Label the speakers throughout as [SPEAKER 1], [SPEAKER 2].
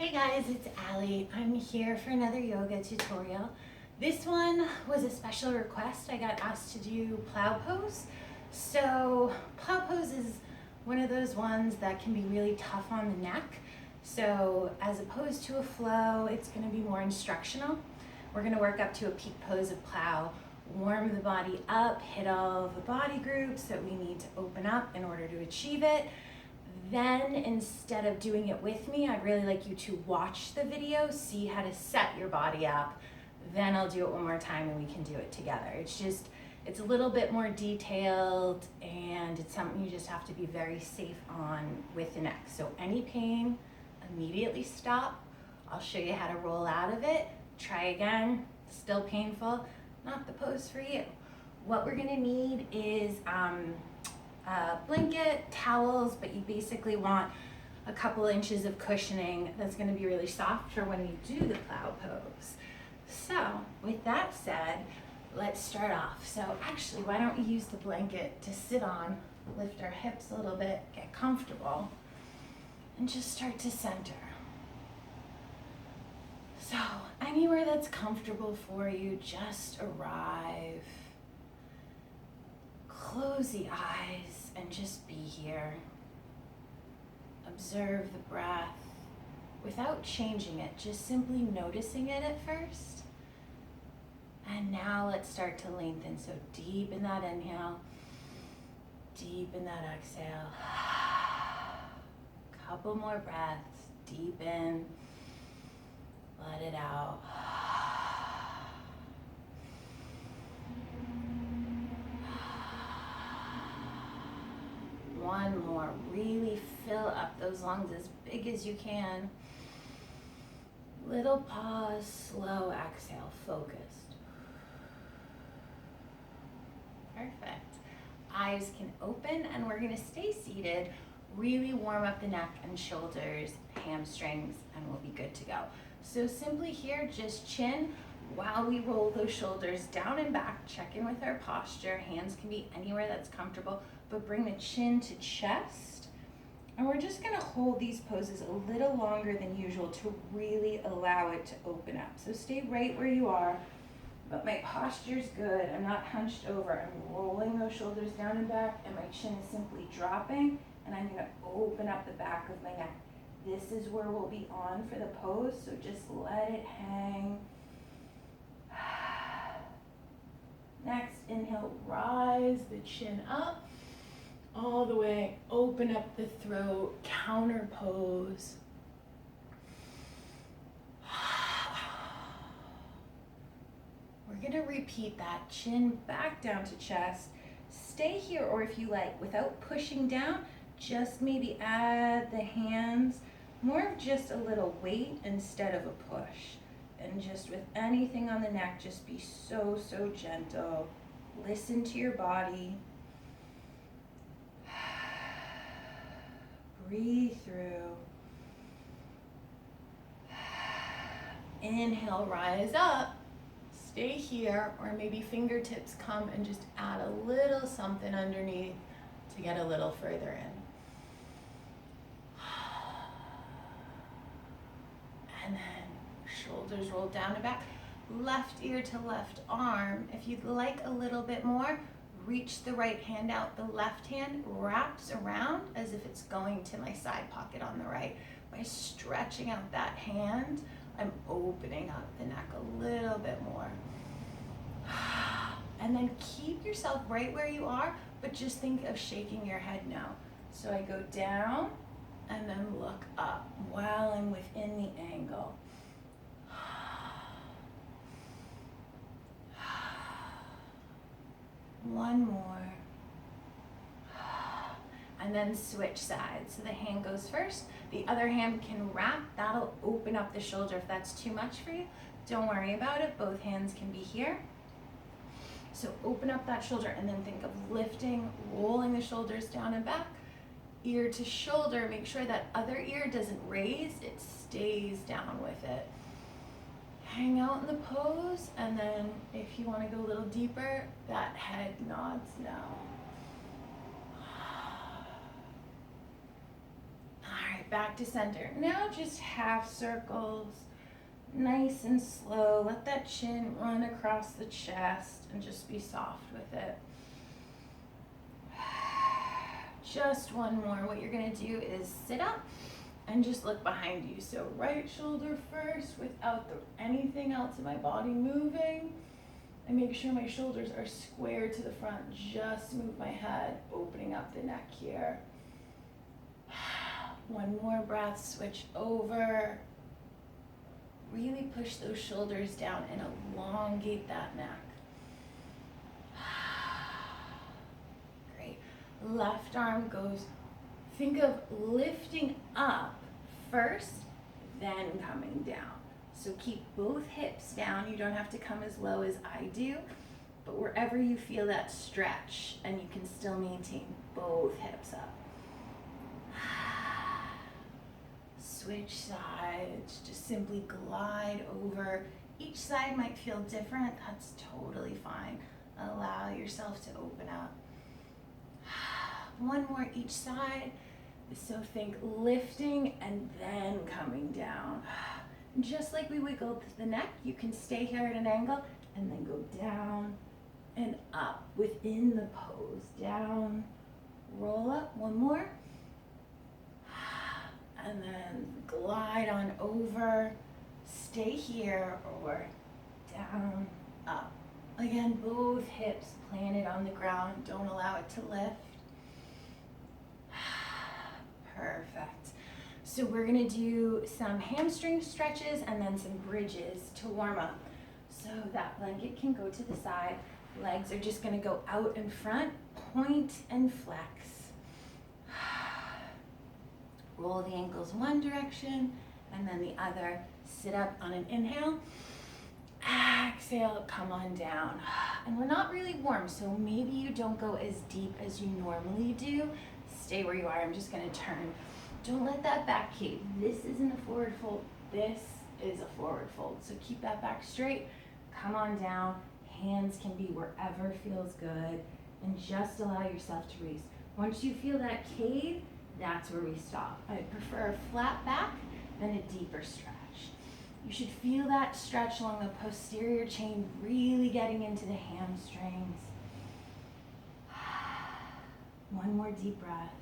[SPEAKER 1] Hey guys, it's Allie. I'm here for another yoga tutorial. This one was a special request. I got asked to do Plow Pose. So Plow Pose is one of those ones that can be really tough on the neck. So as opposed to a flow, it's going to be more instructional. We're going to work up to a peak pose of plow, warm the body up, hit all of the body groups that we need to open up in order to achieve it. Then instead of doing it with me, I'd really like you to watch the video, see how to set your body up. Then I'll do it one more time and we can do it together. It's a little bit more detailed and it's something you just have to be very safe on with the neck. So any pain, immediately stop. I'll show you how to roll out of it. Try again, still painful, not the pose for you. What we're gonna need is blanket, towels, but you basically want a couple inches of cushioning that's going to be really soft for when you do the plow pose. So with that said, let's start off. So actually, why don't we use the blanket to sit on, lift our hips a little bit, get comfortable, and just start to center. So anywhere that's comfortable for you, just arrive. Close the eyes and just be here. Observe the breath without changing it, just simply noticing it at first. And now let's start to lengthen. So deep in that inhale, deep in that exhale. Couple more breaths, deep in, let it out. One more, really fill up those lungs as big as you can. Little pause, slow exhale, focused. Perfect. Eyes can open and we're gonna stay seated, really warm up the neck and shoulders, hamstrings, and we'll be good to go. So simply here, just chin while we roll those shoulders down and back, check in with our posture. Hands can be anywhere that's comfortable, but bring the chin to chest. And we're just gonna hold these poses a little longer than usual to really allow it to open up. So stay right where you are, but my posture's good. I'm not hunched over. I'm rolling those shoulders down and back, and my chin is simply dropping, and I'm gonna open up the back of my neck. This is where we'll be on for the pose, so just let it hang. Next, inhale, rise the chin up, all the way, open up the throat, counter pose. We're gonna repeat that, chin back down to chest. Stay here, or if you like, without pushing down, just maybe add the hands, more of just a little weight instead of a push. And just with anything on the neck, just be so, so gentle. Listen to your body. Breathe through. Inhale, rise up. Stay here, or maybe fingertips come and just add a little something underneath to get a little further in. And then shoulders roll down and back, left ear to left arm. If you'd like a little bit more, reach the right hand out. The left hand wraps around as if it's going to my side pocket on the right. By stretching out that hand, I'm opening up the neck a little bit more. And then keep yourself right where you are, but just think of shaking your head now. So I go down and then look up while I'm within the angle. One more. And then switch sides. So the hand goes first, the other hand can wrap. That'll open up the shoulder. If that's too much for you, don't worry about it. Both hands can be here. So open up that shoulder and then think of lifting, rolling the shoulders down and back. Ear to shoulder, make sure that other ear doesn't raise, it stays down with it. Hang out in the pose, and then if you want to go a little deeper, that head nods now. All right, back to center. Now just half circles, nice and slow. Let that chin run across the chest and just be soft with it. Just one more. What you're gonna do is sit up and just look behind you. So right shoulder first without anything else in my body moving. And make sure my shoulders are square to the front. Just move my head, opening up the neck here. One more breath, switch over. Really push those shoulders down and elongate that neck. Great. Left arm goes, think of lifting up first, then coming down. So keep both hips down. You don't have to come as low as I do, but wherever you feel that stretch, and you can still maintain both hips up. Switch sides, just simply glide over. Each side might feel different, that's totally fine. Allow yourself to open up. One more each side. So think lifting and then coming down. Just like we wiggled the neck, you can stay here at an angle and then go down and up within the pose. Down, roll up, one more. And then glide on over, stay here or down, up. Again, both hips planted on the ground. Don't allow it to lift. Perfect. So we're gonna do some hamstring stretches and then some bridges to warm up. So that blanket can go to the side. Legs are just gonna go out in front, point and flex. Roll the ankles one direction and then the other. Sit up on an inhale. Exhale, come on down. And we're not really warm, so maybe you don't go as deep as you normally do. Stay where you are. I'm just gonna turn. Don't let that back cave. This isn't a forward fold. This is a forward fold. So keep that back straight. Come on down. Hands can be wherever feels good. And just allow yourself to release. Once you feel that cave, that's where we stop. I prefer a flat back than a deeper stretch. You should feel that stretch along the posterior chain, really getting into the hamstrings. One more deep breath.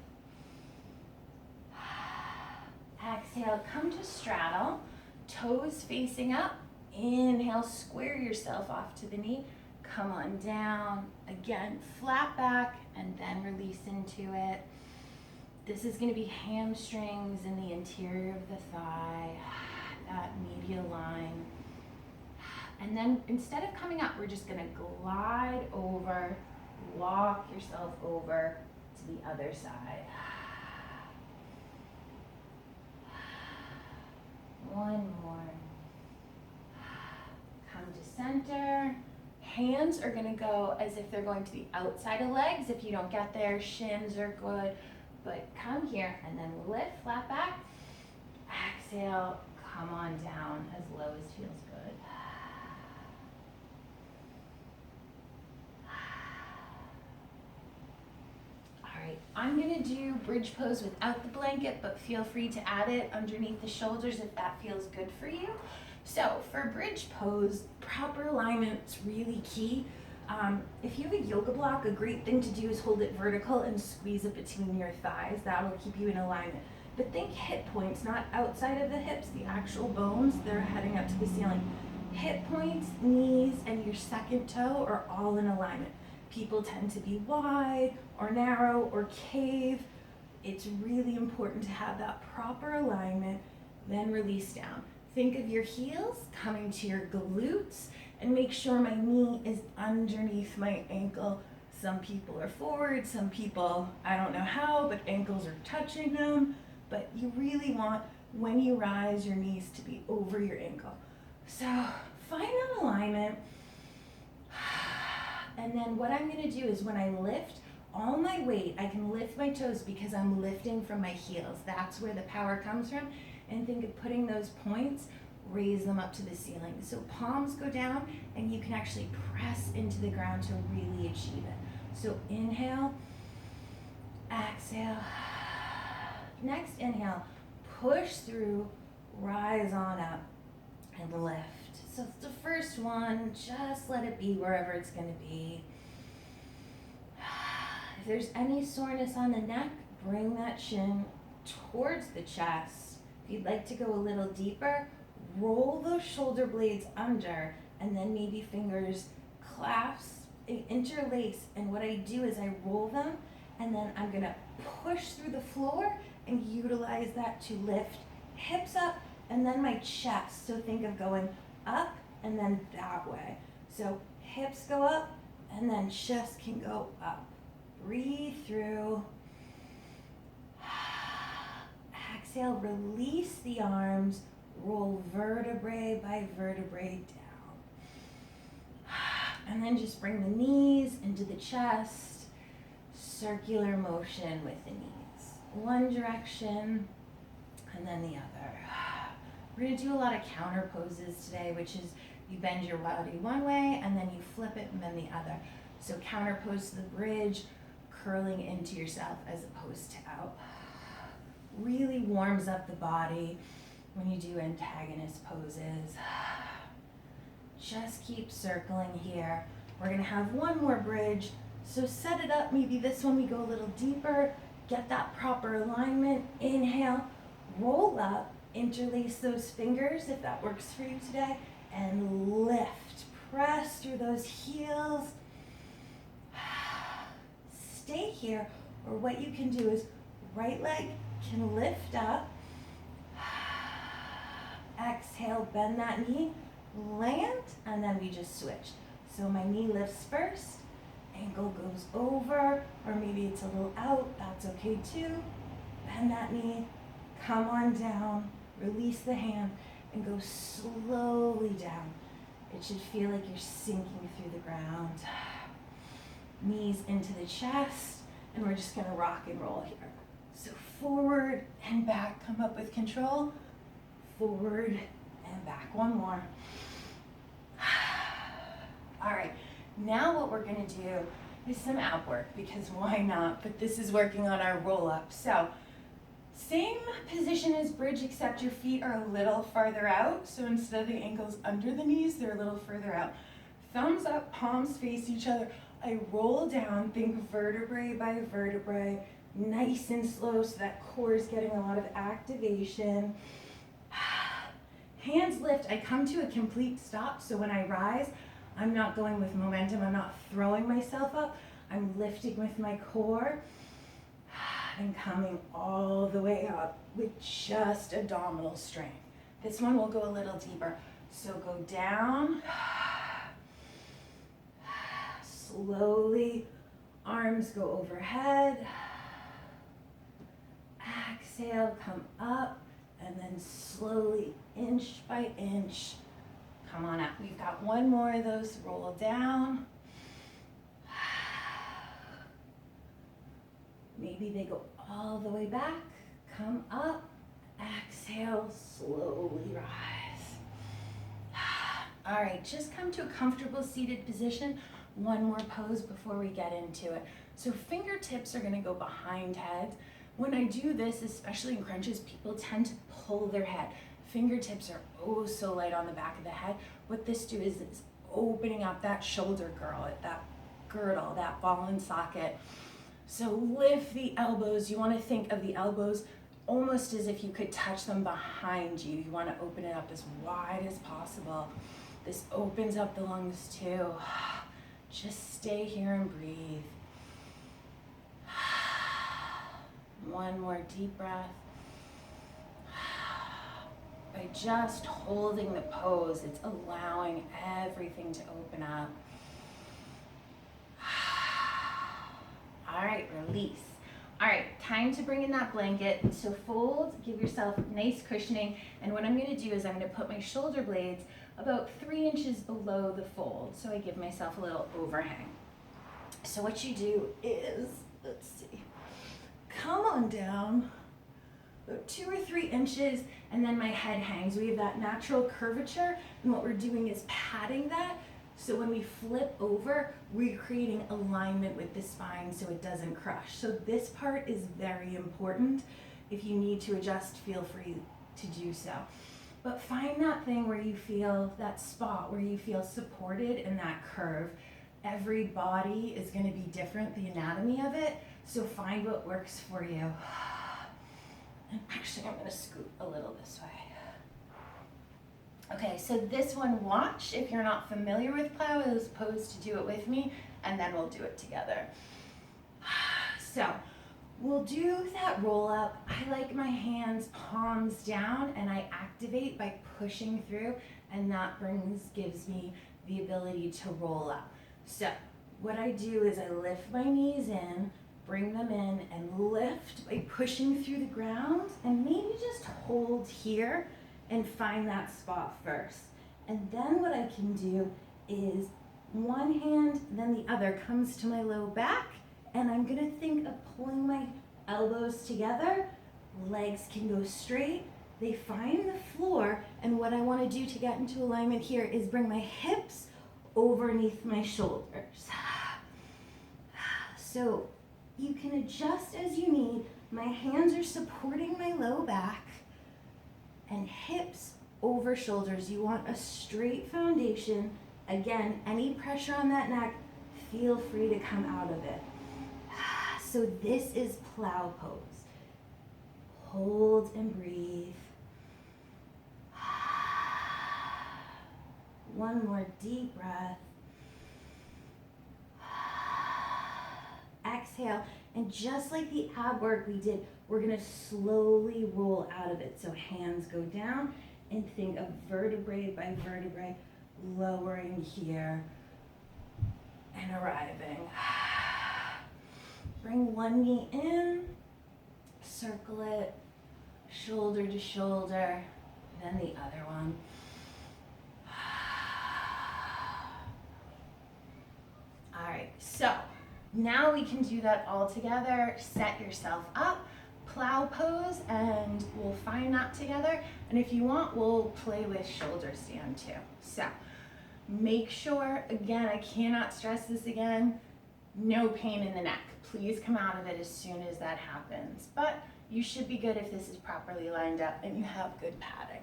[SPEAKER 1] Exhale, come to straddle, toes facing up. Inhale, square yourself off to the knee. Come on down. Again, flat back and then release into it. This is going to be hamstrings in the interior of the thigh, that medial line. And then instead of coming up, we're just going to glide over, walk yourself over to the other side. One more. Come to center. Hands are going to go as if they're going to the outside of legs. If you don't get there, shins are good. But come here and then lift, flat back. Exhale, come on down as low as feels good. All right, I'm gonna do bridge pose without the blanket, but feel free to add it underneath the shoulders if that feels good for you. So for bridge pose, proper alignment's really key. If you have a yoga block, a great thing to do is hold it vertical and squeeze it between your thighs. That will keep you in alignment. But think hip points, not outside of the hips, the actual bones, they're heading up to the ceiling. Hip points, knees, and your second toe are all in alignment. People tend to be wide or narrow or cave. It's really important to have that proper alignment, then release down. Think of your heels coming to your glutes and make sure my knee is underneath my ankle. Some people are forward, some people, I don't know how, but ankles are touching them. But you really want, when you rise, your knees to be over your ankle. So find that alignment. And then what I'm gonna do is when I lift, all my weight, I can lift my toes because I'm lifting from my heels. That's where the power comes from. And think of putting those points, raise them up to the ceiling. So palms go down and you can actually press into the ground to really achieve it. So inhale, exhale. Next inhale, push through, rise on up, and lift. So the first one, just let it be wherever it's gonna be. If there's any soreness on the neck, bring that chin towards the chest. If you'd like to go a little deeper, roll those shoulder blades under, and then maybe fingers clasp, interlace. And what I do is I roll them, and then I'm gonna push through the floor and utilize that to lift hips up, and then my chest. So think of going up and then that way. So hips go up, and then chest can go up. Breathe through. Exhale, release the arms, roll vertebrae by vertebrae down. And then just bring the knees into the chest, circular motion with the knees. One direction, and then the other. We're gonna do a lot of counter poses today, which is you bend your body one way, and then you flip it, and then the other. So counter pose to the bridge, curling into yourself as opposed to out. Really warms up the body when you do antagonist poses. Just keep circling here. We're gonna have one more bridge. So set it up, maybe this one we go a little deeper, get that proper alignment. Inhale, roll up, interlace those fingers if that works for you today, and lift. Press through those heels. Stay here, or what you can do is right leg can lift up. Exhale, bend that knee, land, and then we just switch. So my knee lifts first, ankle goes over, or maybe it's a little out, that's okay too. Bend that knee, come on down, release the hand, and go slowly down. It should feel like you're sinking through the ground. Knees into the chest, and we're just gonna rock and roll here. So forward and back, come up with control. Forward and back, one more. All right, now what we're gonna do is some ab work, because why not? But this is working on our roll up. So same position as bridge, except your feet are a little farther out. So instead of the ankles under the knees, they're a little further out. Thumbs up, palms face each other. I roll down, think vertebrae by vertebrae, nice and slow so that core is getting a lot of activation. Hands lift, I come to a complete stop, so when I rise, I'm not going with momentum, I'm not throwing myself up, I'm lifting with my core and coming all the way up with just abdominal strength. This one will go a little deeper, so go down. Slowly, arms go overhead. Exhale, come up, and then slowly, inch by inch, come on up. We've got one more of those, roll down. Maybe they go all the way back, come up, exhale, slowly rise. All right, just come to a comfortable seated position. One more pose before we get into it. So fingertips are gonna go behind head. When I do this, especially in crunches, people tend to pull their head. Fingertips are oh so light on the back of the head. What this do is opening up that shoulder girdle, that ball and socket. So lift the elbows. You wanna think of the elbows almost as if you could touch them behind you. You wanna open it up as wide as possible. This opens up the lungs too. Just stay here and breathe. One more deep breath. By just holding the pose, it's allowing everything to open up. All right, release. All right, time to bring in that blanket. So fold, give yourself nice cushioning. And what I'm gonna do is I'm gonna put my shoulder blades about 3 inches below the fold. So I give myself a little overhang. So what you do is, let's see, come on down, about 2 or 3 inches, and then my head hangs. We have that natural curvature, and what we're doing is padding that. So when we flip over, we're creating alignment with the spine so it doesn't crush. So this part is very important If you need to adjust, feel free to do so. But find that thing where you feel, that spot where you feel supported in that curve. Every body is going to be different, the anatomy of it, so find what works for you. And actually, I'm going to scoot a little this way. Okay, so this one, watch if you're not familiar with plow as opposed to do it with me, and then we'll do it together. So we'll do that roll up. I like my hands palms down, and I activate by pushing through, and that gives me the ability to roll up. So what I do is I lift my knees in, bring them in, and lift by pushing through the ground, and maybe just hold here and find that spot first. And then what I can do is one hand, then the other comes to my low back, and I'm gonna think of pulling my elbows together. Legs can go straight, they find the floor, and what I wanna do to get into alignment here is bring my hips overneath my shoulders. So you can adjust as you need. My hands are supporting my low back, and hips over shoulders. You want a straight foundation. Again, any pressure on that neck, feel free to come out of it. So this is plow pose. Hold and breathe. One more deep breath. Exhale, and just like the ab work we did, we're gonna slowly roll out of it. So hands go down, and think of vertebrae by vertebrae, lowering here and arriving. Bring one knee in, circle it, shoulder to shoulder, then the other one. All right, so now we can do that all together. Set yourself up, plow pose, and we'll find that together. And if you want, we'll play with shoulder stand too. So make sure, again, I cannot stress this again, no pain in the neck. Please come out of it as soon as that happens. But you should be good if this is properly lined up and you have good padding.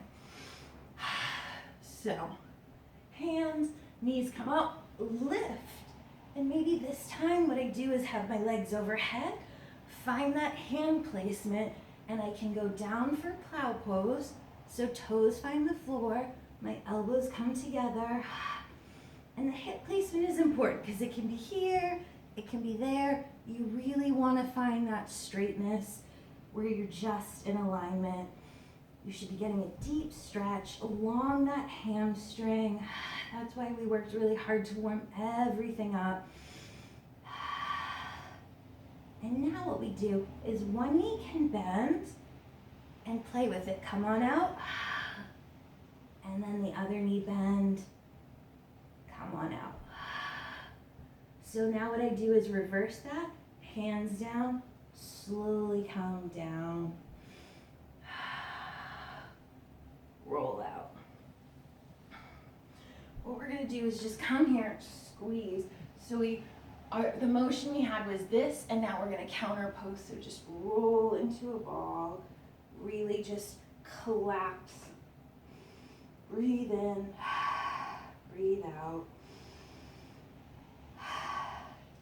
[SPEAKER 1] So hands, knees come up, lift. And maybe this time what I do is have my legs overhead, find that hand placement, and I can go down for plow pose. So toes find the floor, my elbows come together. And the hip placement is important because it can be here, it can be there. You really want to find that straightness where you're just in alignment. You should be getting a deep stretch along that hamstring. That's why we worked really hard to warm everything up. And now what we do is one knee can bend and play with it. Come on out. And then the other knee bend. Come on out. So now what I do is reverse that. Hands down, slowly come down. Roll out. What we're gonna do is just come here, squeeze. So the motion we had was this, and now we're gonna counter pose. So just roll into a ball, really just collapse. Breathe in, breathe out.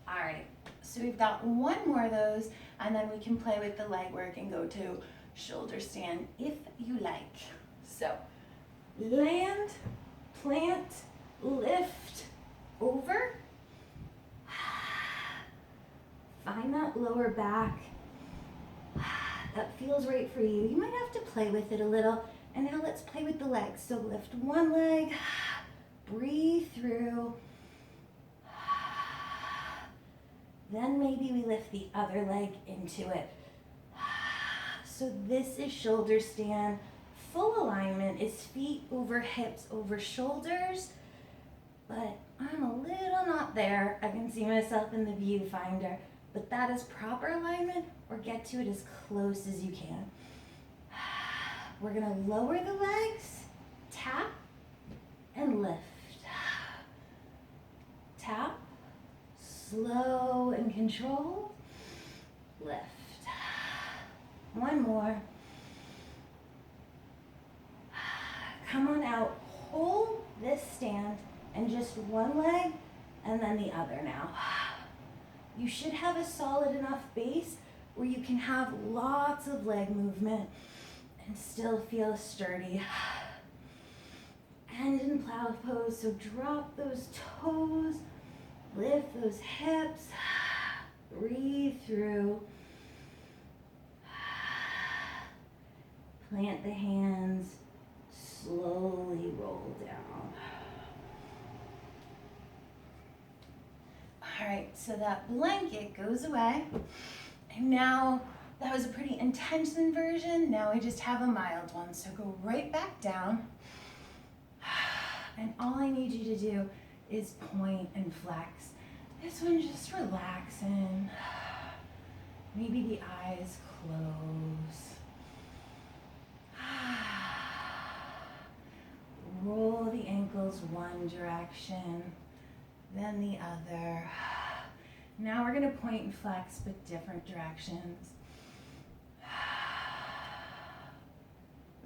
[SPEAKER 1] All right, so we've got one more of those, and then we can play with the leg work and go to shoulder stand if you like. So land, plant, lift, over. Find that lower back. That feels right for you. You might have to play with it a little. And now let's play with the legs. So lift one leg, breathe through. Then maybe we lift the other leg into it. So this is shoulder stand. Full alignment is feet over hips over shoulders, but I'm a little not there. I can see myself in the viewfinder, but that is proper alignment, or get to it as close as you can. We're gonna lower the legs, tap, and lift. Tap, slow and controlled, lift. One more. Come on out, hold this stand and just one leg and then the other now. You should have a solid enough base where you can have lots of leg movement and still feel sturdy. And in plow pose, so drop those toes, lift those hips, breathe through. Plant the hands, slowly roll down. All right, so that blanket goes away. And now, that was a pretty intense inversion. Now we just have a mild one. So go right back down. And all I need you to do is point and flex. This one, just relaxing. Maybe the eyes close. Roll the ankles one direction, then the other. Now we're gonna point and flex, but different directions.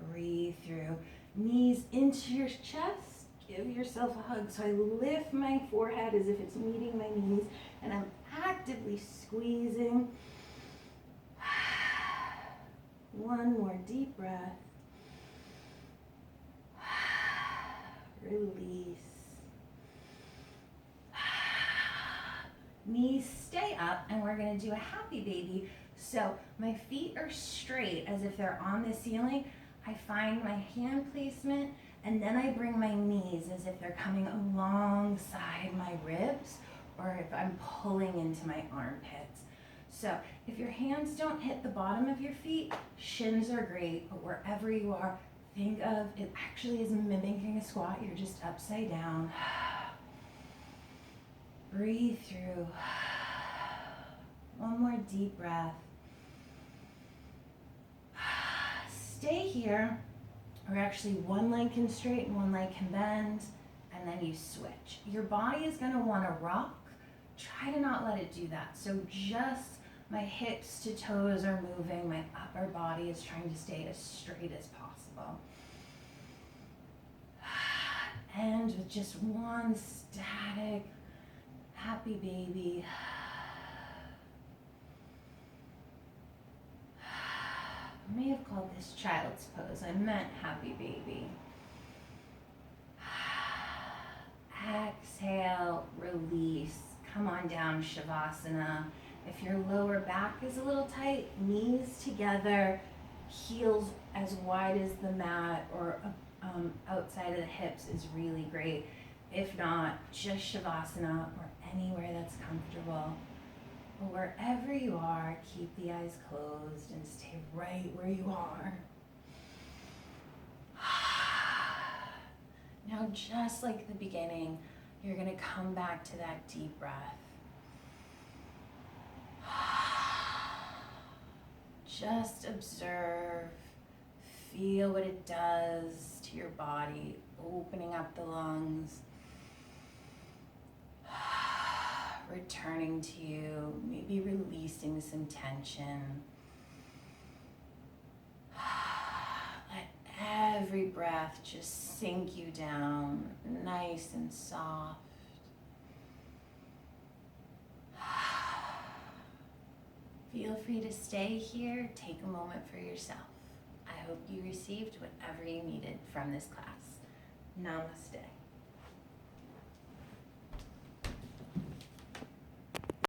[SPEAKER 1] Breathe through. Knees into your chest. Give yourself a hug. So I lift my forehead as if it's meeting my knees, and I'm actively squeezing. One more deep breath. Release. Knees stay up, and we're gonna do a happy baby. So my feet are straight as if they're on the ceiling. I find my hand placement, and then I bring my knees as if they're coming alongside my ribs, or if I'm pulling into my armpits. So if your hands don't hit the bottom of your feet, shins are great, but wherever you are, think of it actually is mimicking a squat. You're just upside down. Breathe through. One more deep breath. Stay here, or actually one leg can straighten, one leg can bend, and then you switch. Your body is gonna wanna rock. Try to not let it do that. So just my hips to toes are moving, my upper body is trying to stay as straight as possible. And with just one static, happy baby. I may have called this child's pose. I meant happy baby. Exhale, release. Come on down, Shavasana. If your lower back is a little tight, knees together, heels as wide as the mat or outside of the hips is really great. If not, just Shavasana or anywhere that's comfortable. But wherever you are, keep the eyes closed and stay right where you are. Now, just like the beginning, you're gonna come back to that deep breath. Just observe, feel what it does to your body, opening up the lungs. Returning to you, maybe releasing some tension. Let every breath just sink you down, nice and soft. Feel free to stay here, take a moment for yourself. I hope you received whatever you needed from this class. Namaste.